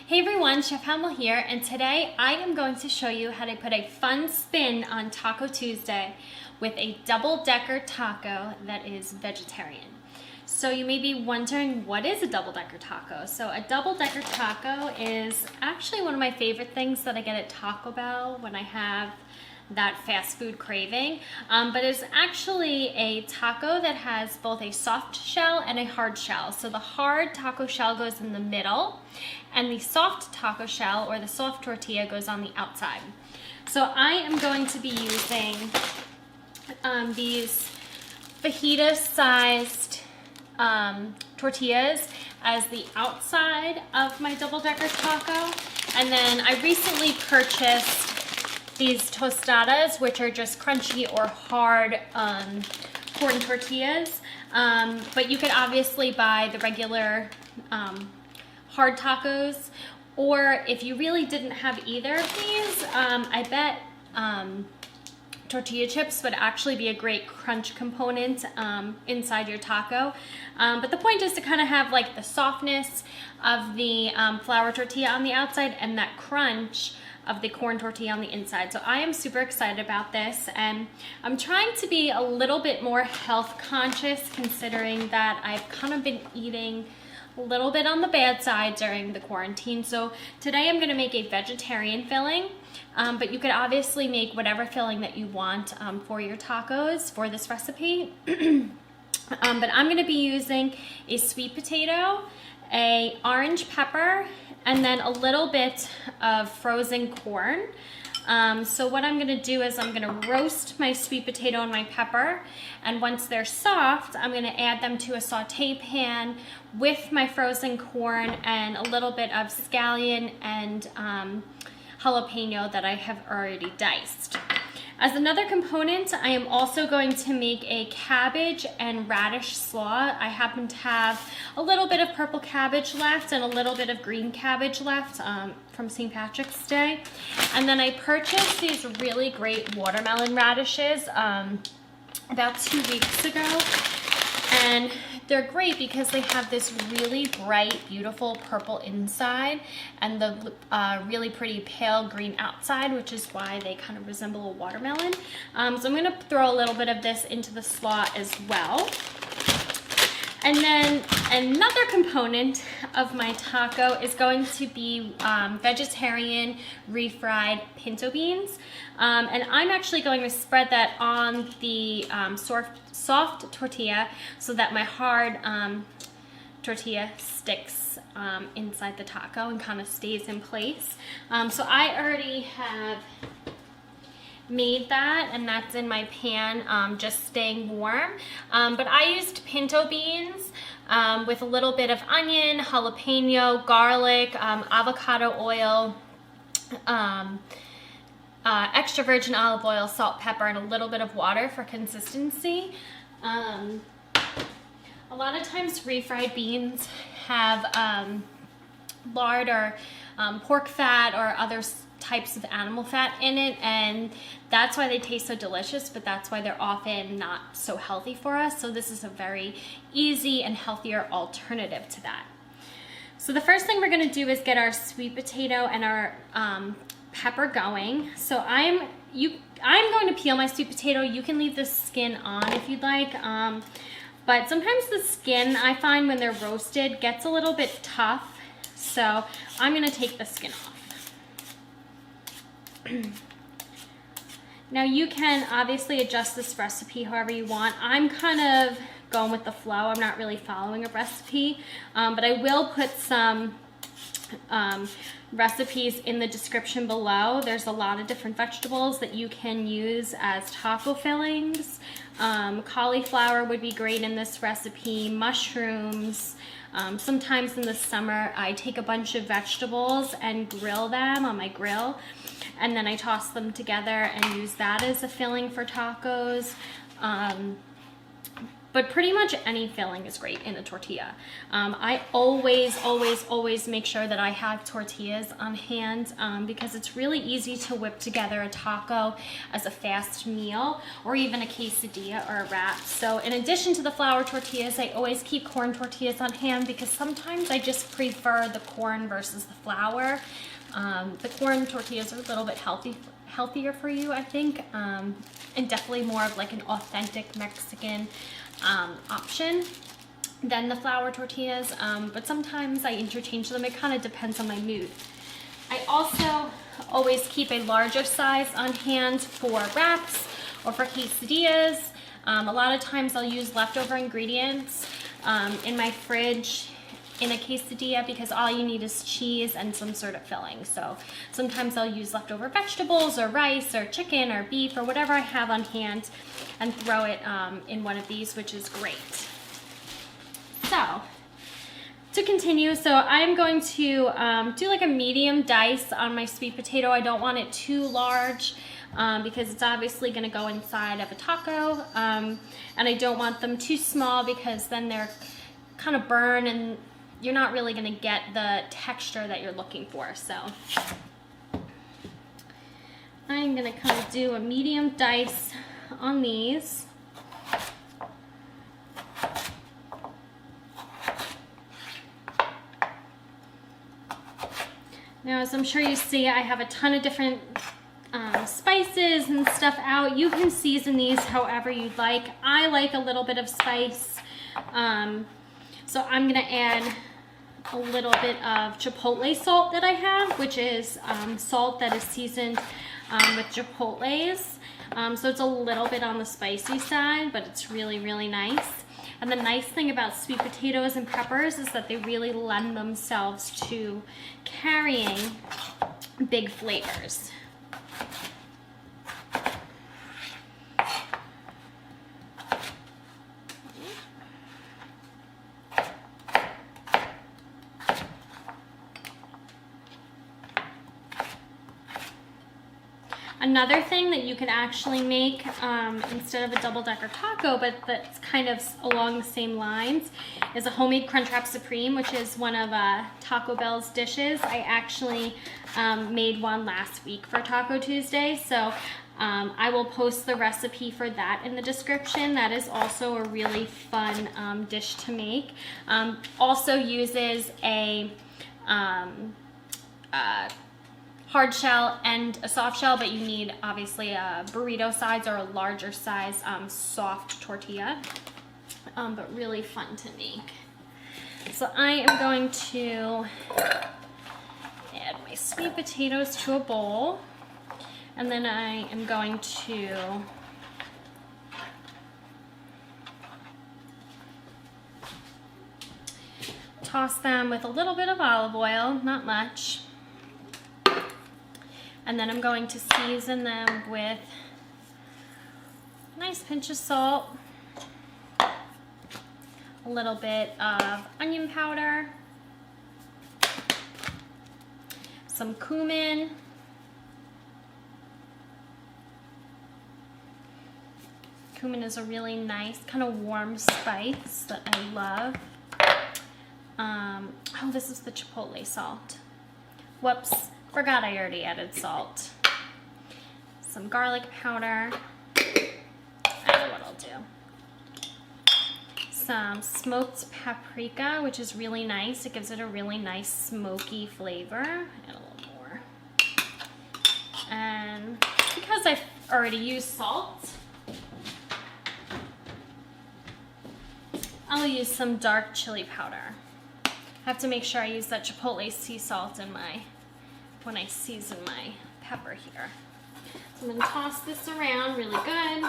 Hey everyone, Chef Hamel here, and today I am going to show you how to put a fun spin on Taco Tuesday with a double-decker taco that is vegetarian. So you may be wondering, what is a double-decker taco? So a double-decker taco is actually one of my favorite things that I get at Taco Bell when I have that fast food craving, but it's actually a taco that has both a soft shell and a hard shell. So the hard taco shell goes in the middle and the soft taco shell or the soft tortilla goes on the outside. So I am going to be using these fajita sized tortillas as the outside of my double-decker taco, and then I recently purchased these tostadas, which are just crunchy or hard corn tortillas, but you could obviously buy the regular hard tacos, or if you really didn't have either of these, I bet tortilla chips would actually be a great crunch component inside your taco. But the point is to kind of have like the softness of the flour tortilla on the outside and that crunch of the corn tortilla on the inside. So I am super excited about this, and I'm trying to be a little bit more health conscious, considering that I've kind of been eating a little bit on the bad side during the quarantine. So today I'm gonna make a vegetarian filling, but you could obviously make whatever filling that you want for your tacos for this recipe. But I'm gonna be using a sweet potato, a orange pepper, and then a little bit of frozen corn. So what I'm gonna do is I'm gonna roast my sweet potato and my pepper, and once they're soft, I'm gonna add them to a saute pan with my frozen corn and a little bit of scallion and jalapeno that I have already diced. As another component, I am also going to make a cabbage and radish slaw. I happen to have a little bit of purple cabbage left and a little bit of green cabbage left from St. Patrick's Day. And then I purchased these really great watermelon radishes about 2 weeks ago. And they're great because they have this really bright, beautiful purple inside and the really pretty pale green outside, which is why they kind of resemble a watermelon. So I'm gonna throw a little bit of this into the slaw as well. And then another component of my taco is going to be vegetarian refried pinto beans. And I'm actually going to spread that on the soft tortilla so that my hard tortilla sticks inside the taco and kind of stays in place. So I already have made that, and that's in my pan, just staying warm. But I used pinto beans with a little bit of onion, jalapeno, garlic, avocado oil, extra virgin olive oil, salt, pepper, and a little bit of water for consistency. A lot of times refried beans have lard or pork fat or other types of animal fat in it, and that's why they taste so delicious, but that's why they're often not so healthy for us. So this is a very easy and healthier alternative to that. So the first thing we're going to do is get our sweet potato and our pepper going. So I'm going to peel my sweet potato. You can leave the skin on if you'd like, but sometimes the skin, I find when they're roasted, gets a little bit tough, so I'm going to take the skin off. Now you can obviously adjust this recipe however you want. I'm kind of going with the flow. I'm not really following a recipe, but I will put some recipes in the description below. There's a lot of different vegetables that you can use as taco fillings. Cauliflower would be great in this recipe, mushrooms. Sometimes in the summer I take a bunch of vegetables and grill them on my grill, and then I toss them together and use that as a filling for tacos. but pretty much any filling is great in a tortilla. I always make sure that I have tortillas on hand because it's really easy to whip together a taco as a fast meal, or even a quesadilla or a wrap. So in addition to the flour tortillas, I always keep corn tortillas on hand because sometimes I just prefer the corn versus the flour. The corn tortillas are a little bit healthier for you, I think, and definitely more of like an authentic Mexican option than the flour tortillas, but sometimes I interchange them. It kind of depends on my mood. I also always keep a larger size on hand for wraps or for quesadillas. A lot of times I'll use leftover ingredients in my fridge in a quesadilla because all you need is cheese and some sort of filling. So sometimes I'll use leftover vegetables or rice or chicken or beef or whatever I have on hand and throw it in one of these, which is great. So to continue, so I'm going to do like a medium dice on my sweet potato. I don't want it too large because it's obviously going to go inside of a taco, and I don't want them too small because then they're kind of burn and you're not really going to get the texture that you're looking for. So I'm going to kind of do a medium dice on these. Now, as I'm sure you see, I have a ton of different spices and stuff out. You can season these however you'd like. I like a little bit of spice. So I'm gonna add a little bit of chipotle salt that I have, which is salt that is seasoned with chipotles. So it's a little bit on the spicy side, but it's really, really nice. And the nice thing about sweet potatoes and peppers is that they really lend themselves to carrying big flavors. Another thing that you can actually make instead of a double-decker taco, but that's kind of along the same lines, is a homemade Crunchwrap Supreme, which is one of Taco Bell's dishes. I actually made one last week for Taco Tuesday, so I will post the recipe for that in the description. That is also a really fun dish to make. Also uses a hard shell and a soft shell, but you need obviously a burrito size or a larger size soft tortilla, but really fun to make. So I am going to add my sweet potatoes to a bowl, and then I am going to toss them with a little bit of olive oil, not much. And then I'm going to season them with a nice pinch of salt, a little bit of onion powder, some cumin, cumin is a really nice kind of warm spice that I love. Oh, this is the chipotle salt. Whoops. Forgot I already added salt. Some garlic powder. I know what I'll do. Some smoked paprika, which is really nice. It gives it a really nice smoky flavor. Add a little more. And because I've already used salt, I'll use some dark chili powder. I have to make sure I use that chipotle sea salt in when I season my pepper here. So I'm going to toss this around really good.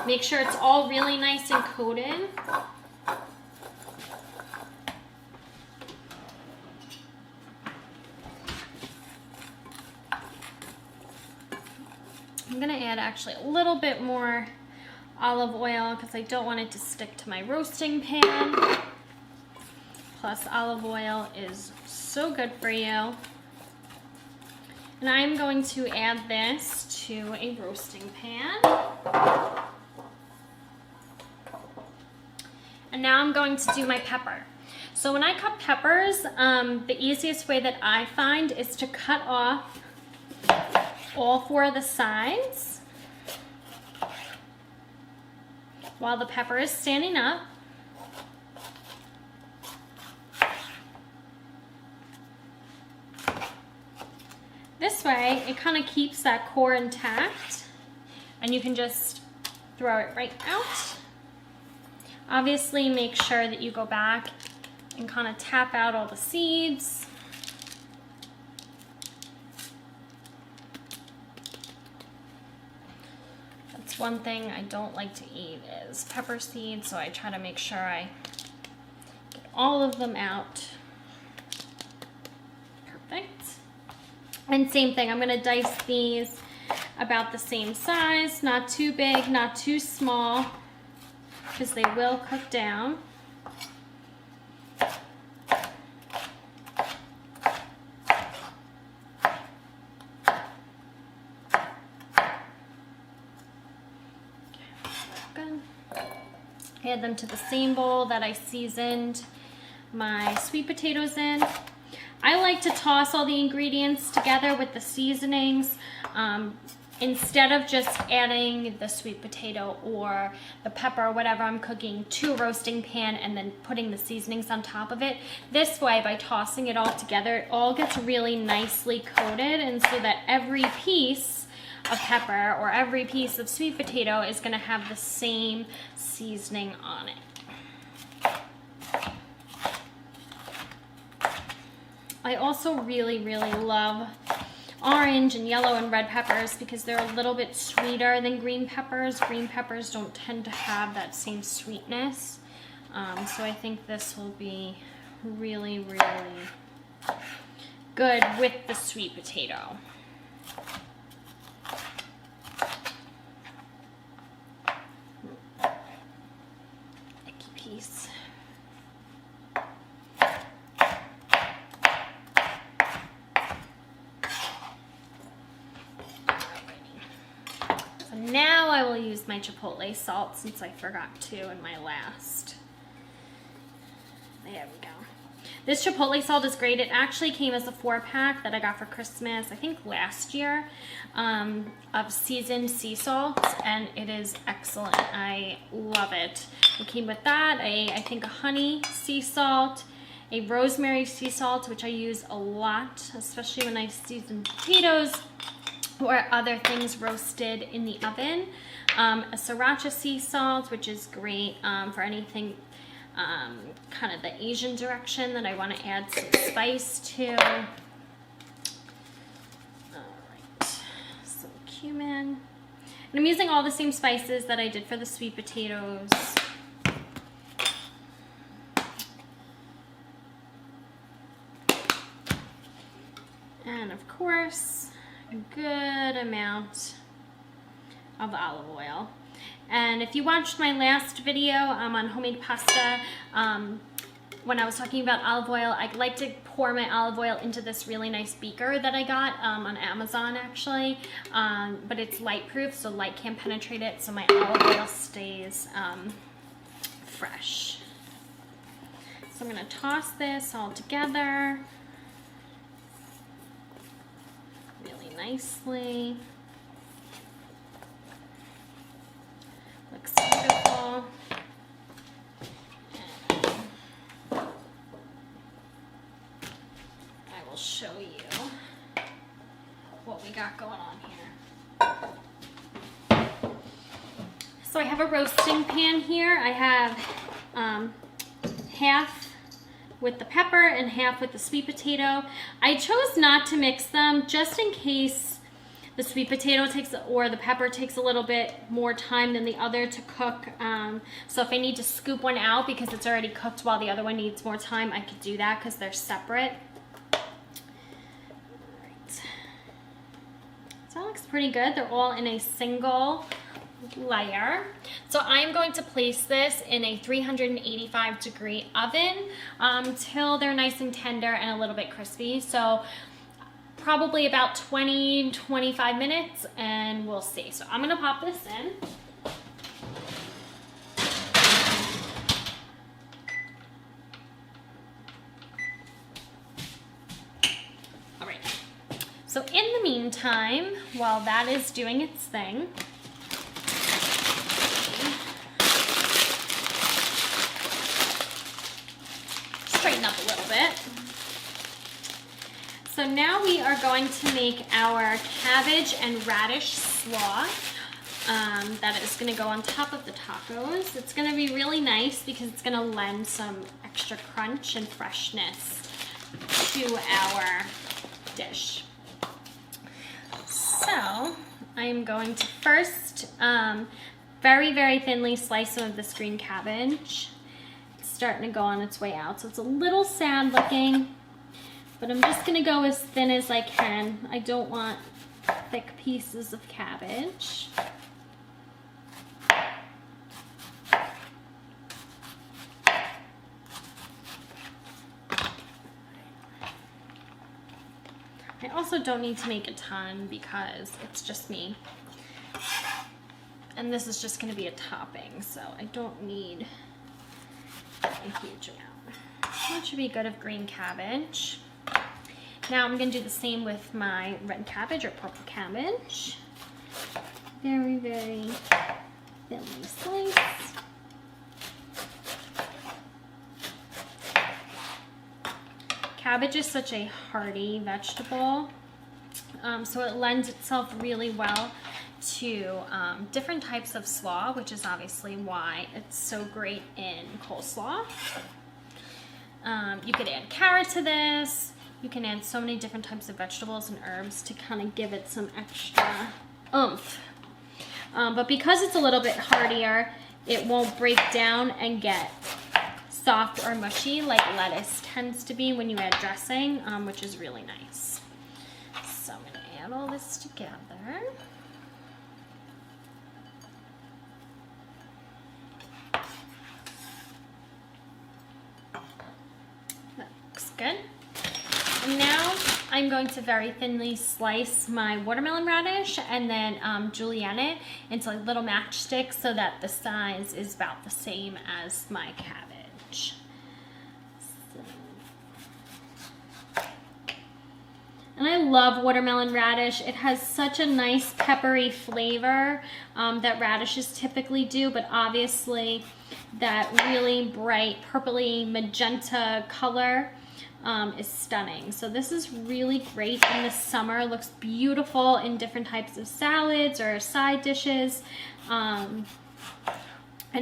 Make sure it's all really nice and coated. I'm going to add actually a little bit more olive oil because I don't want it to stick to my roasting pan. Plus, olive oil is so good for you. And I'm going to add this to a roasting pan. And now I'm going to do my pepper. So when I cut peppers, the easiest way that I find is to cut off all 4 of the sides while the pepper is standing up. This way, it kind of keeps that core intact, and you can just throw it right out. Obviously, make sure that you go back and kind of tap out all the seeds. That's one thing I don't like to eat is pepper seeds, so I try to make sure I get all of them out. Perfect. And same thing, I'm gonna dice these about the same size, not too big, not too small, because they will cook down. Add them to the same bowl that I seasoned my sweet potatoes in. I like to toss all the ingredients together with the seasonings instead of just adding the sweet potato or the pepper or whatever I'm cooking to a roasting pan and then putting the seasonings on top of it. This way, by tossing it all together, it all gets really nicely coated, and so that every piece of pepper or every piece of sweet potato is going to have the same seasoning on it. I also really, really love orange and yellow and red peppers because they're a little bit sweeter than green peppers. Green peppers don't tend to have that same sweetness. So I think this will be really, really good with the sweet potato. Icky piece. Now I will use my chipotle salt since I forgot to in my last. There we go. This chipotle salt is great. It actually came as a 4-pack that I got for Christmas, I think last year, of seasoned sea salt, and it is excellent. I love it. It came with that, I think a honey sea salt, a rosemary sea salt, which I use a lot, especially when I season potatoes or other things roasted in the oven. A sriracha sea salt, which is great for anything kind of the Asian direction that I want to add some spice to. Alright, some cumin. And I'm using all the same spices that I did for the sweet potatoes. And of course, a good amount of olive oil. And if you watched my last video on homemade pasta, when I was talking about olive oil, I like to pour my olive oil into this really nice beaker that I got on Amazon actually, but it's light proof, so light can't penetrate it, so my olive oil stays fresh. So I'm going to toss this all together really nicely. Looks beautiful. I will show you what we got going on here. So I have a roasting pan here. I have half with the pepper and half with the sweet potato. I chose not to mix them just in case the sweet potato takes, or the pepper takes a little bit more time than the other to cook. So if I need to scoop one out because it's already cooked while the other one needs more time, I could do that because they're separate. Alright. So that looks pretty good. They're all in a single layer. So I'm going to place this in a 385 degree oven till they're nice and tender and a little bit crispy. So probably about 20-25 minutes, and we'll see. So I'm gonna pop this in. So in the meantime, while that is doing its thing, straighten up a little bit. So now we are going to make our cabbage and radish slaw. That is going to go on top of the tacos. It's going to be really nice because it's going to lend some extra crunch and freshness to our dish. So I'm going to first very, very thinly slice some of this green cabbage. It's starting to go on its way out, so it's a little sad looking, but I'm just going to go as thin as I can. I don't want thick pieces of cabbage. I also don't need to make a ton because it's just me. And this is just going to be a topping, so I don't need a huge amount. That should be good of green cabbage. Now I'm going to do the same with my red cabbage or purple cabbage. Very, very thinly sliced. Cabbage is such a hearty vegetable, so it lends itself really well to different types of slaw, which is obviously why it's so great in coleslaw. You could add carrot to this. You can add so many different types of vegetables and herbs to kind of give it some extra oomph. But because it's a little bit heartier, it won't break down and get soft or mushy like lettuce tends to be when you add dressing, which is really nice. So I'm going to add all this together. That looks good. And now I'm going to very thinly slice my watermelon radish and then julienne it into like little matchsticks so that the size is about the same as my cabbage. And I love watermelon radish. It has such a nice peppery flavor that radishes typically do, but obviously that really bright purpley magenta color is stunning. So this is really great in the summer. It looks beautiful in different types of salads or side dishes. And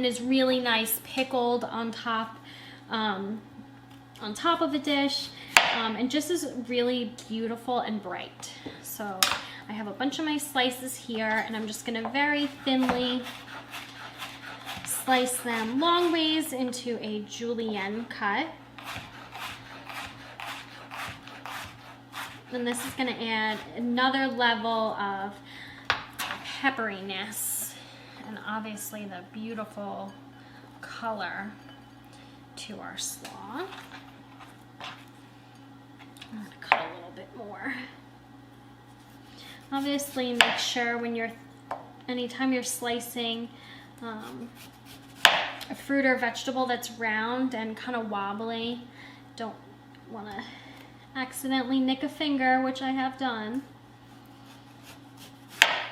is really nice pickled on top of a dish, and just is really beautiful and bright. So I have a bunch of my slices here, and I'm just going to very thinly slice them long ways into a julienne cut. And this is going to add another level of pepperiness. And obviously the beautiful color to our slaw. I'm going to cut a little bit more. Obviously make sure when anytime you're slicing a fruit or vegetable that's round and kind of wobbly, don't want to accidentally nick a finger, which I have done.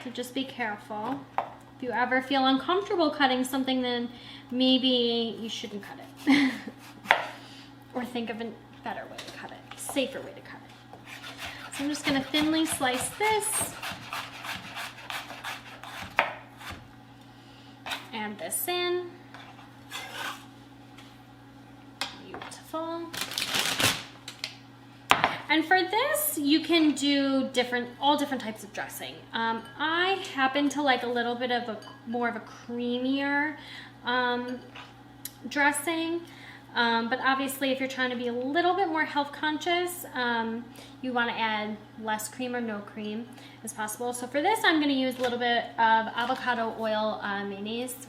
So just be careful. If you ever feel uncomfortable cutting something, then maybe you shouldn't cut it. Or think of a better way to cut it, safer way to cut it. So I'm just going to thinly slice this. Add this in. Beautiful. And for this, you can do all different types of dressing. I happen to like a little bit of more of a creamier dressing, but obviously if you're trying to be a little bit more health conscious, you want to add less cream or no cream as possible. So for this, I'm going to use a little bit of avocado oil mayonnaise,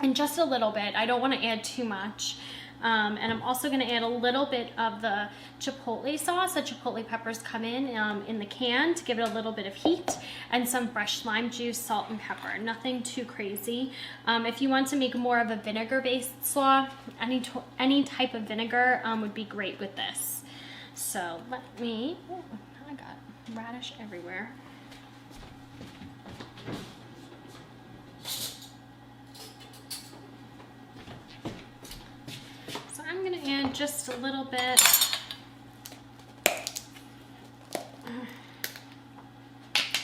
and just a little bit. I don't want to add too much. And I'm also going to add a little bit of the chipotle sauce. The chipotle peppers come in the can to give it a little bit of heat, and some fresh lime juice, salt, and pepper. Nothing too crazy. If you want to make more of a vinegar-based slaw, any type of vinegar would be great with this. So let me, radish everywhere. So I'm gonna add just a little bit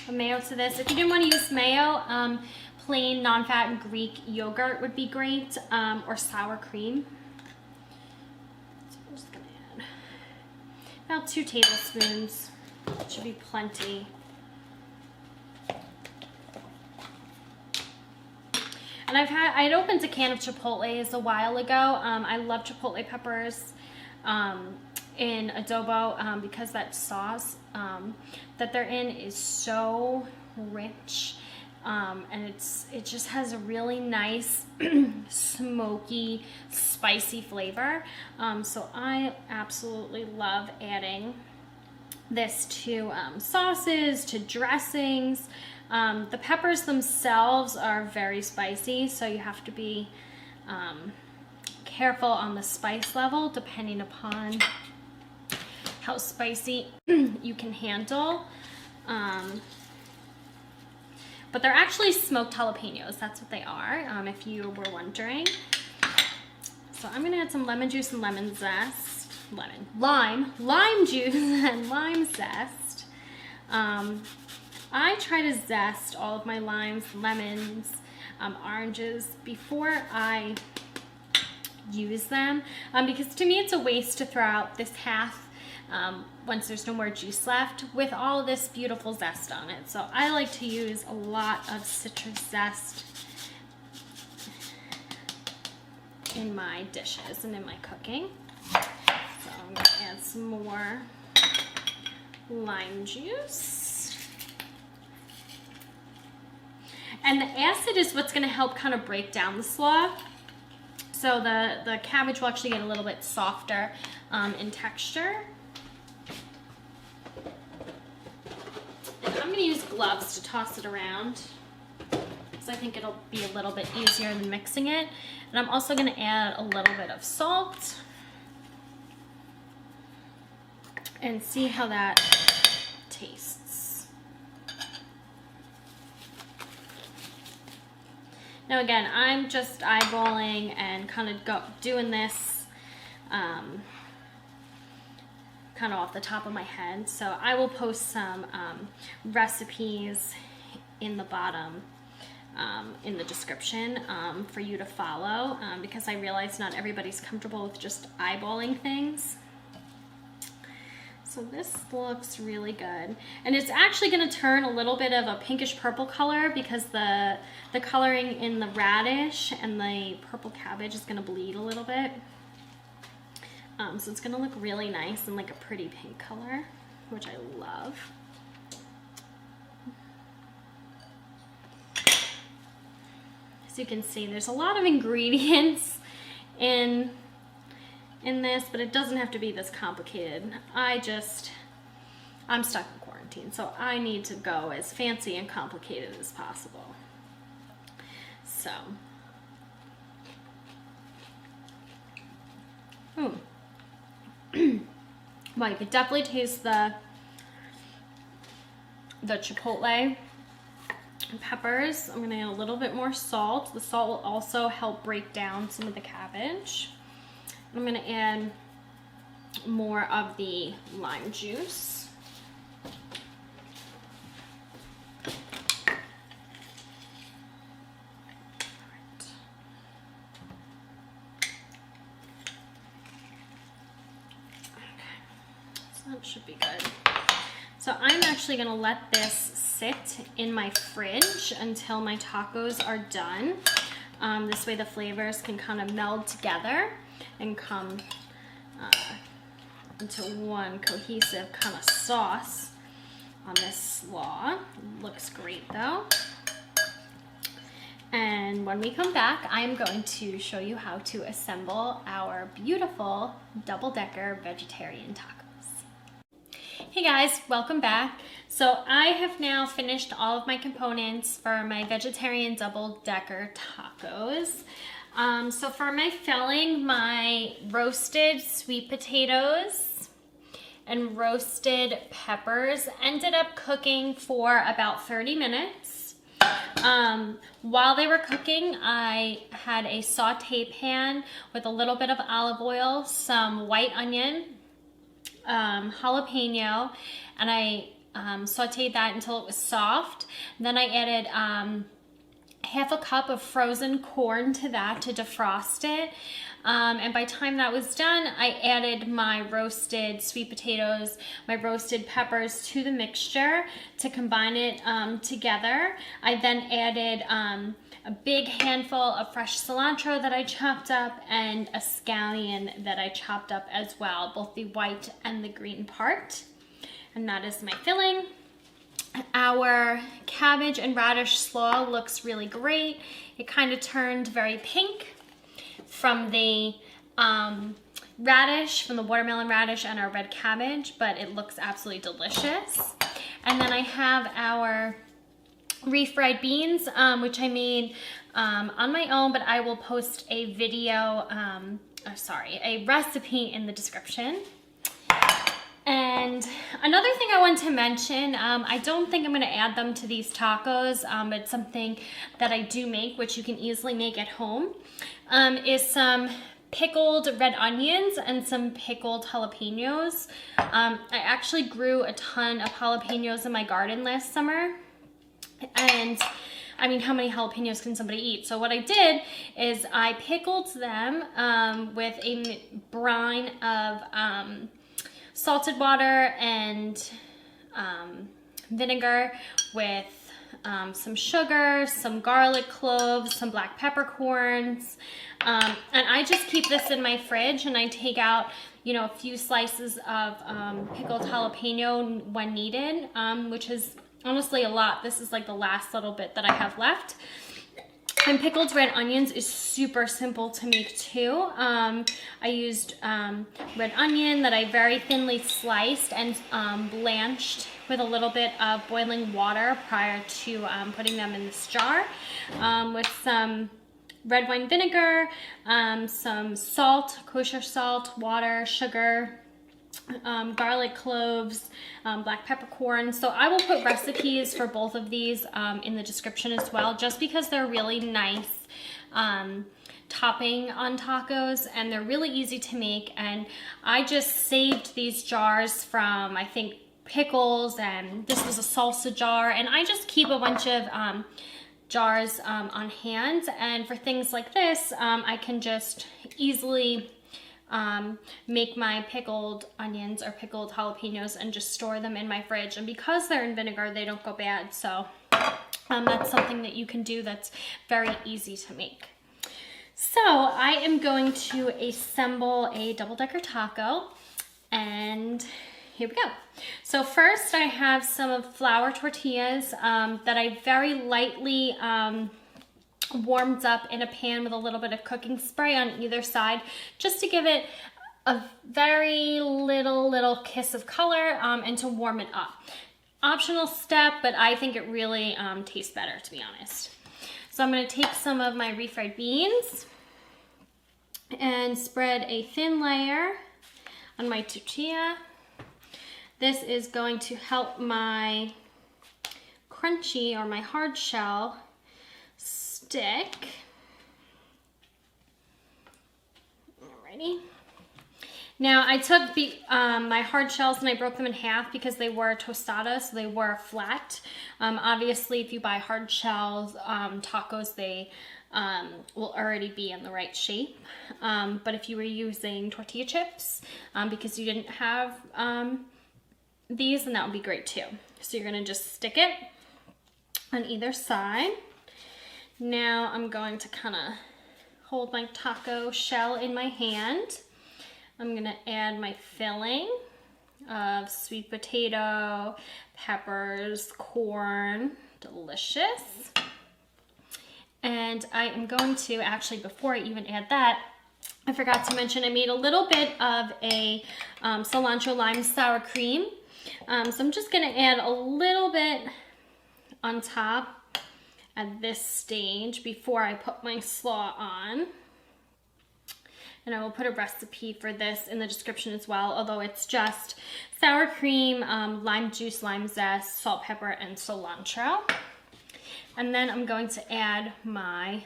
of mayo to this. If you didn't want to use mayo, plain non-fat Greek yogurt would be great, or sour cream. So I'm just gonna add about 2 tablespoons. Should be plenty. And I had opened a can of chipotles a while ago. I love chipotle peppers in adobo because that sauce that they're in is so rich, and it just has a really nice smoky, spicy flavor. So I absolutely love adding this to sauces, to dressings. The peppers themselves are very spicy, so you have to be careful on the spice level depending upon how spicy you can handle. But they're actually smoked jalapenos. That's what they are, if you were wondering. So I'm gonna add some lemon juice and lime juice and lime zest. I try to zest all of my limes, lemons, oranges before I use them, because to me it's a waste to throw out this half once there's no more juice left with all this beautiful zest on it. So I like to use a lot of citrus zest in my dishes and in my cooking. So I'm going to add some more lime juice. And the acid is what's going to help kind of break down the slaw. So the cabbage will actually get a little bit softer in texture. And I'm going to use gloves to toss it around because I think it'll be a little bit easier than mixing it. And I'm also going to add a little bit of salt and see how that tastes. Now again, I'm just eyeballing and kind of doing this kind of off the top of my head. So I will post some recipes in the bottom in the description for you to follow, because I realize not everybody's comfortable with just eyeballing things. So this looks really good. And it's actually going to turn a little bit of a pinkish purple color because the coloring in the radish and the purple cabbage is going to bleed a little bit. So it's going to look really nice and like a pretty pink color, which I love. As you can see, there's a lot of ingredients in this, but it doesn't have to be this complicated. I'm stuck in quarantine, so I need to go as fancy and complicated as possible. So, well, you could definitely taste the chipotle peppers. I'm gonna add a little bit more salt. The salt will also help break down some of the cabbage. I'm going to add more of the lime juice. Okay, so that should be good. So I'm actually going to let this sit in my fridge until my tacos are done. This way the flavors can kind of meld together and come into one cohesive kind of sauce on this slaw. Looks great though. And when we come back, I'm going to show you how to assemble our beautiful double-decker vegetarian tacos. Hey guys, welcome back. So I have now finished all of my components for my vegetarian double-decker tacos. So for my filling, my roasted sweet potatoes and roasted peppers. Ended up cooking for about 30 minutes. While they were cooking, I had a saute pan with a little bit of olive oil, some white onion, jalapeno, and I sauteed that until it was soft. Then I added half a cup of frozen corn to that to defrost it. And by the time that was done, I added my roasted sweet potatoes, my roasted peppers to the mixture to combine it together. I then added a big handful of fresh cilantro that I chopped up and a scallion that I chopped up as well, both the white and the green part. And that is my filling. Our cabbage and radish slaw looks really great. It kind of turned very pink from the radish, from the watermelon radish and our red cabbage, but it looks absolutely delicious. And then I have our refried beans, which I made on my own, but I will post a video, a recipe in the description. And another thing I want to mention, I don't think I'm going to add them to these tacos, but it's something that I do make, which you can easily make at home, is some pickled red onions and some pickled jalapenos. I actually grew a ton of jalapenos in my garden last summer, and I mean, how many jalapenos can somebody eat? So what I did is I pickled them with a brine of salted water and vinegar with some sugar, some garlic cloves, some black peppercorns, and I just keep this in my fridge, and I take out, you know, a few slices of pickled jalapeno when needed, which is honestly a lot. This is like the last little bit that I have left. And pickled red onions is super simple to make too. I used red onion that I very thinly sliced and blanched with a little bit of boiling water prior to putting them in this jar, with some red wine vinegar, some salt, kosher salt, water, sugar, garlic cloves, black peppercorn. So I will put recipes for both of these in the description as well, just because they're really nice topping on tacos, and they're really easy to make. And I just saved these jars from, I think, pickles, and this was a salsa jar, and I just keep a bunch of jars on hand, and for things like this I can just easily make my pickled onions or pickled jalapenos and just store them in my fridge. And because they're in vinegar, they don't go bad. So that's something that you can do that's very easy to make. So I am going to assemble a double-decker taco, and here we go. So first I have some of flour tortillas that I very lightly warmed up in a pan with a little bit of cooking spray on either side, just to give it a very little kiss of color and to warm it up. Optional step, but I think it really tastes better, to be honest. So I'm going to take some of my refried beans and spread a thin layer on my tortilla. This is going to help my crunchy, or my hard shell, stick. Alrighty. Now I took my hard shells and I broke them in half because they were tostadas, so they were flat. Obviously, if you buy hard shells tacos, they will already be in the right shape. But if you were using tortilla chips, because you didn't have these, then that would be great too. So you're gonna just stick it on either side. Now I'm going to kind of hold my taco shell in my hand. I'm gonna add my filling of sweet potato, peppers, corn, delicious. And I am going to, actually before I even add that, I forgot to mention I made a little bit of a cilantro lime sour cream. So I'm just gonna add a little bit on top at this stage before I put my slaw on. And I will put a recipe for this in the description as well, although it's just sour cream, lime juice, lime zest, salt, pepper, and cilantro. And then I'm going to add my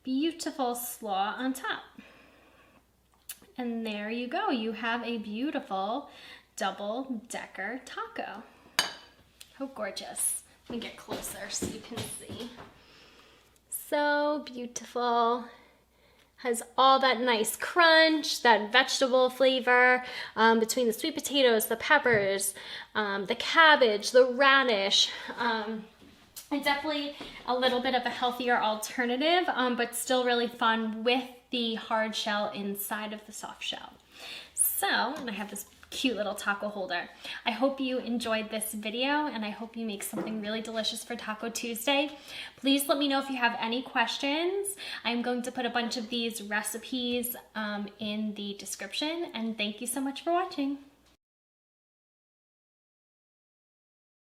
beautiful slaw on top. And there you go. You have a beautiful double-decker taco. How gorgeous. Let me get closer so you can see. So beautiful. Has all that nice crunch, that vegetable flavor between the sweet potatoes, the peppers, the cabbage, the radish. And definitely a little bit of a healthier alternative, but still really fun with the hard shell inside of the soft shell. So, and I have this cute little taco holder. I hope you enjoyed this video, and I hope you make something really delicious for Taco Tuesday. Please let me know if you have any questions. I'm going to put a bunch of these recipes in the description, and thank you so much for watching.